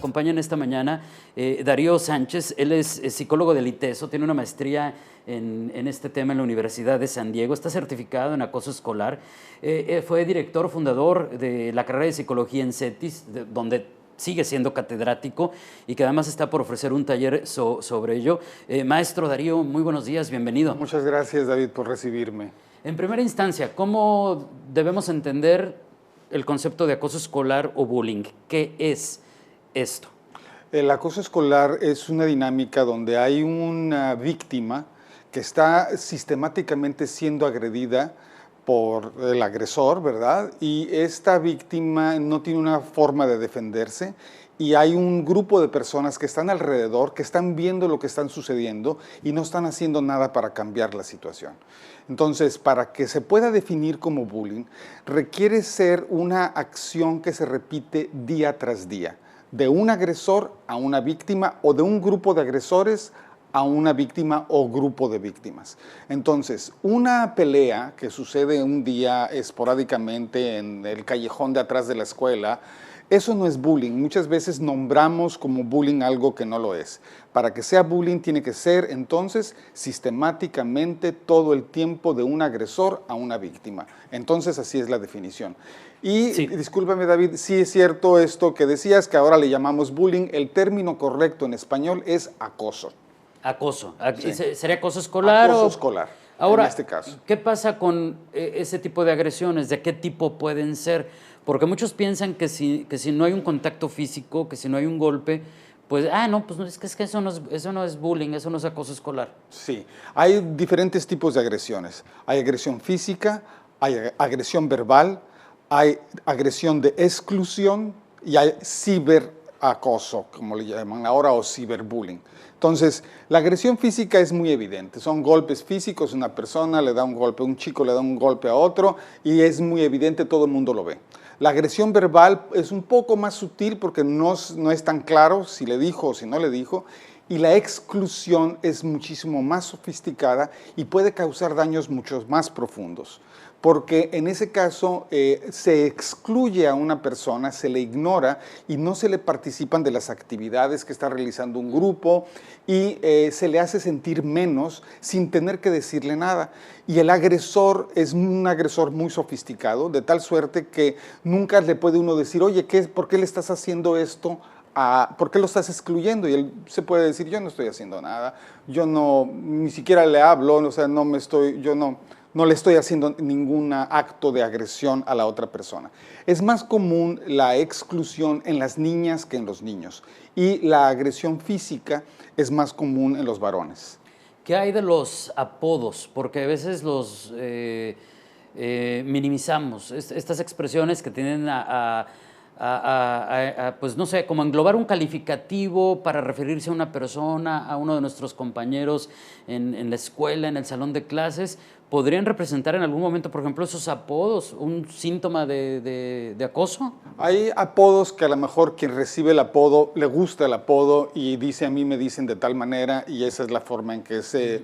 acompañan esta mañana Darío Sánchez. Él es psicólogo del ITESO, tiene una maestría en este tema en la Universidad de San Diego, está certificado en acoso escolar, fue director fundador de la carrera de psicología en CETIS, donde sigue siendo catedrático y que además está por ofrecer un taller sobre ello. Maestro Darío, muy buenos días, bienvenido. Muchas gracias, David, por recibirme. En primera instancia, ¿cómo debemos entender el concepto de acoso escolar o bullying? ¿Qué es esto? El acoso escolar es una dinámica donde hay una víctima que está sistemáticamente siendo agredida por el agresor, ¿verdad? Y esta víctima no tiene una forma de defenderse y hay un grupo de personas que están alrededor, que están viendo lo que está sucediendo y no están haciendo nada para cambiar la situación. Entonces, para que se pueda definir como bullying, requiere ser una acción que se repite día tras día, de un agresor a una víctima o de un grupo de agresores a una víctima o grupo de víctimas. Entonces, una pelea que sucede un día esporádicamente en el callejón de atrás de la escuela, eso no es bullying. Muchas veces nombramos como bullying algo que no lo es. Para que sea bullying tiene que ser entonces sistemáticamente todo el tiempo de un agresor a una víctima. Entonces así es la definición. Y sí, discúlpame, David, sí es cierto esto que decías, que ahora le llamamos bullying. El término correcto en español es acoso. Acoso. Sí. ¿Sería acoso escolar? Acoso escolar, ahora, en este caso. ¿Qué pasa con ese tipo de agresiones? ¿De qué tipo pueden ser? Porque muchos piensan que si no hay un contacto físico, que si no hay un golpe, pues, no, pues es que eso no es bullying, eso no es acoso escolar. Sí, hay diferentes tipos de agresiones. Hay agresión física, hay agresión verbal, hay agresión de exclusión y hay ciberacoso, como le llaman ahora, o ciberbullying. Entonces, la agresión física es muy evidente, son golpes físicos, una persona le da un golpe, un chico le da un golpe a otro y es muy evidente, todo el mundo lo ve. La agresión verbal es un poco más sutil porque no es tan claro si le dijo o si no le dijo, y la exclusión es muchísimo más sofisticada y puede causar daños mucho más profundos. Porque en ese caso se excluye a una persona, se le ignora y no se le participan de las actividades que está realizando un grupo y se le hace sentir menos sin tener que decirle nada. Y el agresor es un agresor muy sofisticado, de tal suerte que nunca le puede uno decir, oye, ¿por qué le estás haciendo esto? ¿Por qué lo estás excluyendo? Y él se puede decir, yo no estoy haciendo nada, yo no, ni siquiera le hablo, o sea, no le estoy haciendo ningún acto de agresión a la otra persona. Es más común la exclusión en las niñas que en los niños y la agresión física es más común en los varones. ¿Qué hay de los apodos? Porque a veces los minimizamos, estas expresiones que tienden pues no sé, como englobar un calificativo para referirse a una persona, a uno de nuestros compañeros en la escuela, en el salón de clases, ¿podrían representar en algún momento, por ejemplo, esos apodos, un síntoma de acoso? Hay apodos que a lo mejor quien recibe el apodo le gusta el apodo y dice a mí me dicen de tal manera y esa es la forma en que se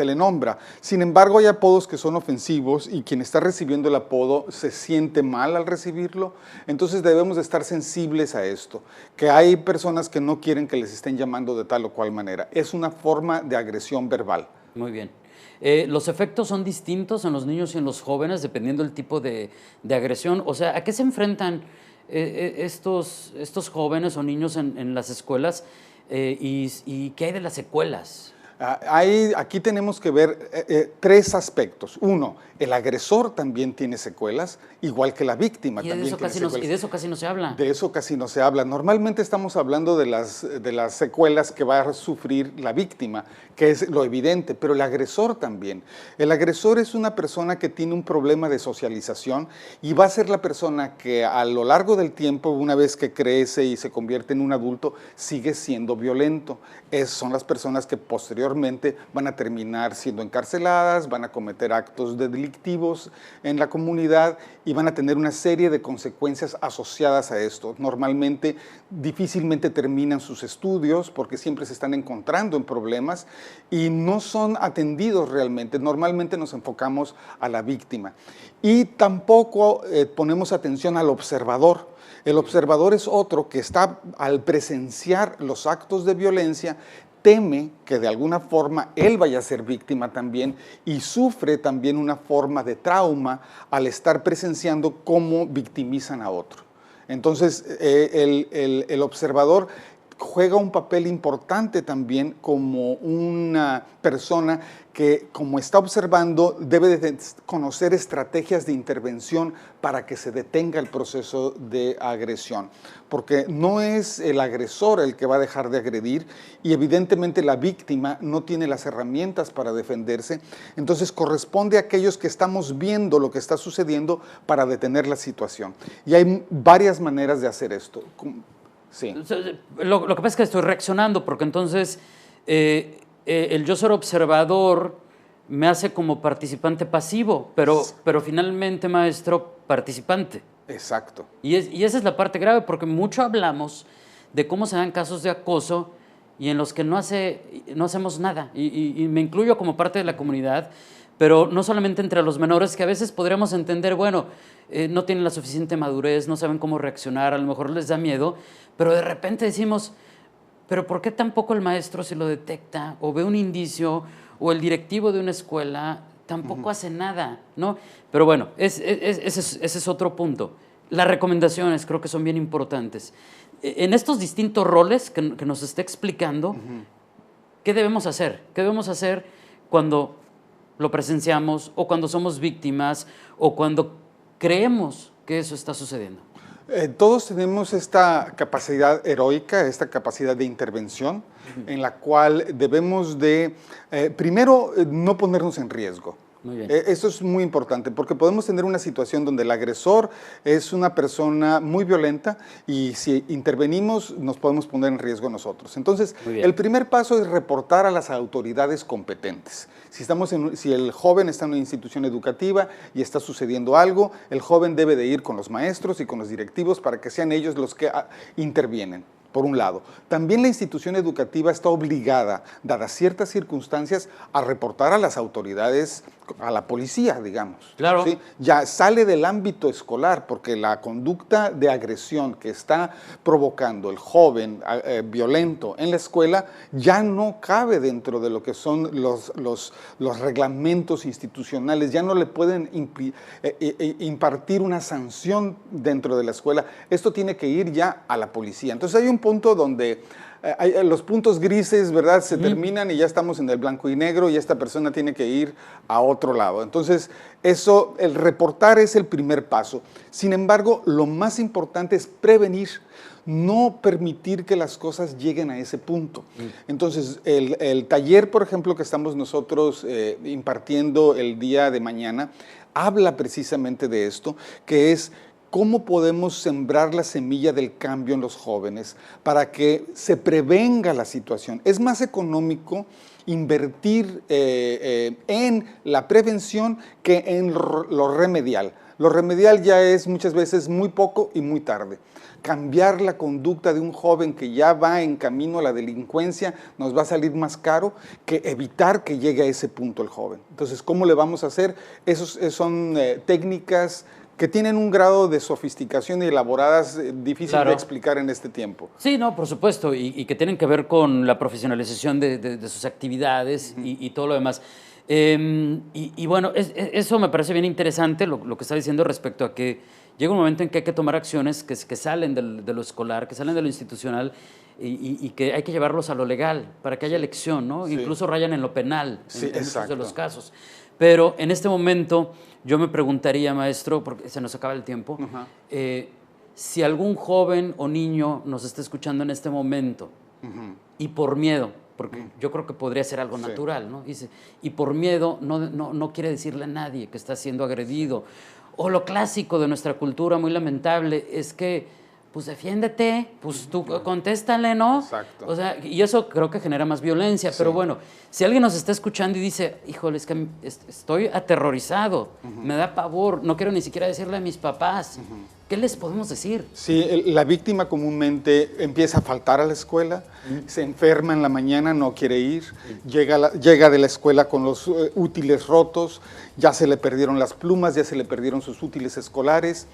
le nombra. Sin embargo, hay apodos que son ofensivos y quien está recibiendo el apodo se siente mal al recibirlo. Entonces debemos de estar sensibles a esto, que hay personas que no quieren que les estén llamando de tal o cual manera. Es una forma de agresión verbal. Muy bien. ¿Los efectos son distintos en los niños y en los jóvenes dependiendo del tipo de agresión? O sea, ¿a qué se enfrentan estos jóvenes o niños en las escuelas y qué hay de las secuelas? Aquí tenemos que ver tres aspectos. Uno, el agresor también tiene secuelas, igual que la víctima también tiene secuelas. Y de eso casi no se habla. De eso casi no se habla. Normalmente estamos hablando de las secuelas que va a sufrir la víctima, que es lo evidente, pero el agresor también. El agresor es una persona que tiene un problema de socialización y va a ser la persona que a lo largo del tiempo, una vez que crece y se convierte en un adulto, sigue siendo violento. Son las personas que posteriormente posteriormente van a terminar siendo encarceladas, van a cometer actos delictivos en la comunidad y van a tener una serie de consecuencias asociadas a esto. Normalmente, difícilmente terminan sus estudios porque siempre se están encontrando en problemas y no son atendidos realmente. Normalmente nos enfocamos a la víctima y tampoco ponemos atención al observador. El observador es otro que está, al presenciar los actos de violencia, teme que de alguna forma él vaya a ser víctima también y sufre también una forma de trauma al estar presenciando cómo victimizan a otro. Entonces, el observador juega un papel importante también como una persona que, como está observando, debe de conocer estrategias de intervención para que se detenga el proceso de agresión, porque no es el agresor el que va a dejar de agredir y evidentemente la víctima no tiene las herramientas para defenderse, entonces corresponde a aquellos que estamos viendo lo que está sucediendo para detener la situación. Y hay varias maneras de hacer esto. Sí. Lo que pasa es que estoy reaccionando porque entonces el yo ser observador me hace como participante pasivo, pero finalmente, maestro, participante. Exacto. Y esa es la parte grave porque mucho hablamos de cómo se dan casos de acoso y en los que no hacemos nada. Y me incluyo como parte de la comunidad, pero no solamente entre los menores, que a veces podríamos entender, bueno, no tienen la suficiente madurez, no saben cómo reaccionar, a lo mejor les da miedo, pero de repente decimos, pero ¿por qué tampoco el maestro si lo detecta o ve un indicio o el directivo de una escuela tampoco hace nada, ¿no? Pero bueno, ese es otro punto. Las recomendaciones creo que son bien importantes. En estos distintos roles que nos está explicando, ¿qué debemos hacer? ¿Qué debemos hacer cuando lo presenciamos o cuando somos víctimas o cuando creemos que eso está sucediendo? Todos tenemos esta capacidad heroica, esta capacidad de intervención, en la cual debemos de, primero, no ponernos en riesgo. Muy bien. Eso es muy importante porque podemos tener una situación donde el agresor es una persona muy violenta y si intervenimos nos podemos poner en riesgo nosotros. Entonces, el primer paso es reportar a las autoridades competentes. Si el joven está en una institución educativa y está sucediendo algo, el joven debe de ir con los maestros y con los directivos para que sean ellos los que intervienen. Por un lado. También la institución educativa está obligada, dadas ciertas circunstancias, a reportar a las autoridades, a la policía, digamos. Claro. ¿Sí? Ya sale del ámbito escolar, porque la conducta de agresión que está provocando el joven violento en la escuela ya no cabe dentro de lo que son los reglamentos institucionales, ya no le pueden impartir una sanción dentro de la escuela. Esto tiene que ir ya a la policía. Entonces hay un punto donde los puntos grises, ¿verdad?, se terminan y ya estamos en el blanco y negro y esta persona tiene que ir a otro lado. Entonces, el reportar es el primer paso. Sin embargo, lo más importante es prevenir, no permitir que las cosas lleguen a ese punto. Entonces, el taller, por ejemplo, que estamos nosotros impartiendo el día de mañana, habla precisamente de esto, que es cómo podemos sembrar la semilla del cambio en los jóvenes para que se prevenga la situación. Es más económico invertir en la prevención que en lo remedial. Lo remedial ya es muchas veces muy poco y muy tarde. Cambiar la conducta de un joven que ya va en camino a la delincuencia nos va a salir más caro que evitar que llegue a ese punto el joven. Entonces, ¿cómo le vamos a hacer? Esos son técnicas que tienen un grado de sofisticación y elaboradas difícil de explicar en este tiempo. Sí, no, por supuesto, y que tienen que ver con la profesionalización de sus actividades y todo lo demás. Y bueno, eso me parece bien interesante, lo que está diciendo respecto a que llega un momento en que hay que tomar acciones que salen de lo escolar, que salen de lo institucional y que hay que llevarlos a lo legal para que haya elección, ¿no? Sí. Incluso rayan en lo penal en muchos de los casos. Pero en este momento yo me preguntaría, maestro, porque se nos acaba el tiempo, si algún joven o niño nos está escuchando en este momento y por miedo, porque yo creo que podría ser algo natural, ¿no? Dice, y por miedo no quiere decirle a nadie que está siendo agredido. O lo clásico de nuestra cultura, muy lamentable, es que pues defiéndete, pues tú contéstale, ¿no? Exacto. O sea, y eso creo que genera más violencia. Sí. Pero bueno, si alguien nos está escuchando y dice, híjole, es que estoy aterrorizado, me da pavor, no quiero ni siquiera decirle a mis papás, ¿qué les podemos decir? Sí, la víctima comúnmente empieza a faltar a la escuela, se enferma en la mañana, no quiere ir, llega de la escuela con los útiles rotos, ya se le perdieron las plumas, ya se le perdieron sus útiles escolares.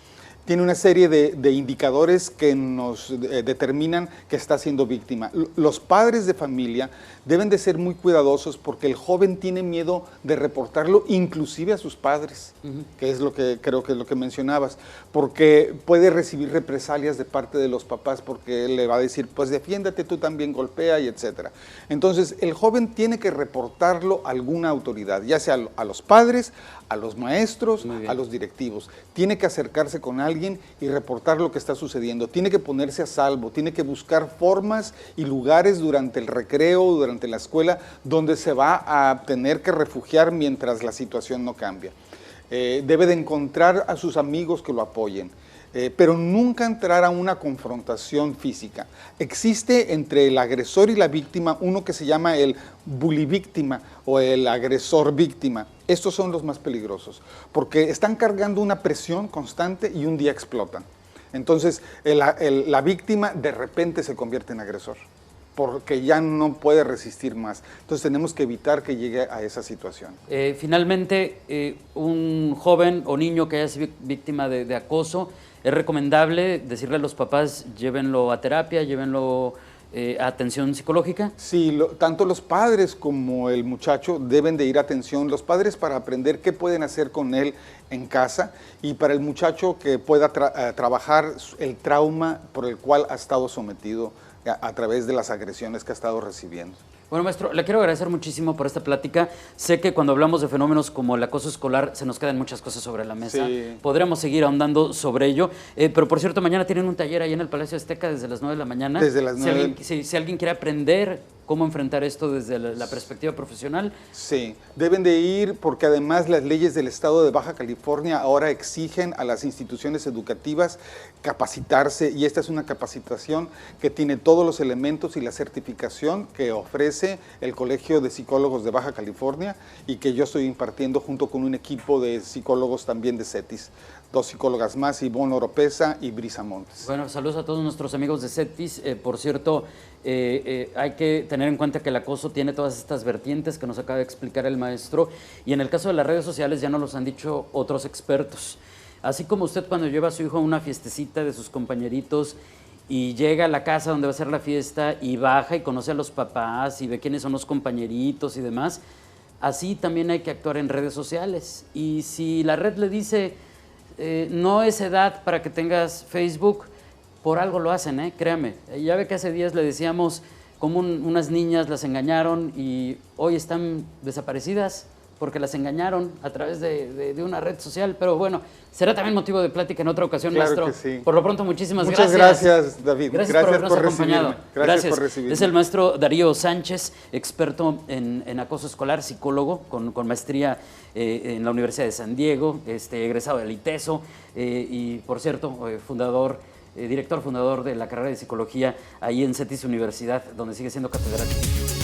Tiene una serie de indicadores que nos determinan que está siendo víctima. Los padres de familia deben de ser muy cuidadosos porque el joven tiene miedo de reportarlo inclusive a sus padres, que es lo que creo que es lo que mencionabas, porque puede recibir represalias de parte de los papás porque él le va a decir, pues defiéndete, tú también golpea y etcétera. Entonces el joven tiene que reportarlo a alguna autoridad, ya sea a los padres, a los maestros, a los directivos. Tiene que acercarse con alguien y reportar lo que está sucediendo. Tiene que ponerse a salvo, tiene que buscar formas y lugares durante el recreo, durante la escuela, donde se va a tener que refugiar mientras la situación no cambia. Debe de encontrar a sus amigos que lo apoyen. Pero nunca entrar a una confrontación física. Existe entre el agresor y la víctima uno que se llama el bully víctima o el agresor víctima. Estos son los más peligrosos porque están cargando una presión constante y un día explotan. Entonces la víctima de repente se convierte en agresor porque ya no puede resistir más. Entonces tenemos que evitar que llegue a esa situación. Finalmente, un joven o niño que haya sido víctima de acoso, es recomendable decirle a los papás, llévenlo a terapia, llévenlo a atención psicológica. Sí, tanto los padres como el muchacho deben de ir a atención. Los padres para aprender qué pueden hacer con él en casa y para el muchacho que pueda trabajar el trauma por el cual ha estado sometido a través de las agresiones que ha estado recibiendo. Bueno, maestro, le quiero agradecer muchísimo por esta plática. Sé que cuando hablamos de fenómenos como el acoso escolar se nos quedan muchas cosas sobre la mesa. Sí. Podríamos seguir ahondando sobre ello. Pero, por cierto, mañana tienen un taller ahí en el Palacio Azteca desde las 9 de la mañana. Desde las 9. Si alguien quiere aprender cómo enfrentar esto desde la perspectiva profesional. Sí, deben de ir porque además las leyes del estado de Baja California ahora exigen a las instituciones educativas capacitarse y esta es una capacitación que tiene todos los elementos y la certificación que ofrece el Colegio de Psicólogos de Baja California y que yo estoy impartiendo junto con un equipo de psicólogos también de CETIS. 2 psicólogas más, Ivonne Oropesa y Brisa Montes. Bueno, saludos a todos nuestros amigos de CETIS. Por cierto, hay que tener en cuenta que el acoso tiene todas estas vertientes que nos acaba de explicar el maestro y en el caso de las redes sociales ya nos los han dicho otros expertos. Así como usted cuando lleva a su hijo a una fiestecita de sus compañeritos y llega a la casa donde va a ser la fiesta y baja y conoce a los papás y ve quiénes son los compañeritos y demás, así también hay que actuar en redes sociales. Y si la red le dice... no es edad para que tengas Facebook, por algo lo hacen, créame. Ya ve que hace días le decíamos cómo unas niñas las engañaron y hoy están desaparecidas porque las engañaron a través de una red social. Pero bueno, será también motivo de plática en otra ocasión, claro maestro. Que sí. Por lo pronto, muchísimas gracias. Muchas gracias, David. Gracias por habernos acompañado. Gracias por recibirme. Es el maestro Darío Sánchez, experto en acoso escolar, psicólogo, con maestría en la Universidad de San Diego, egresado del ITESO y, por cierto, director fundador de la carrera de psicología ahí en CETIS Universidad, donde sigue siendo catedrático.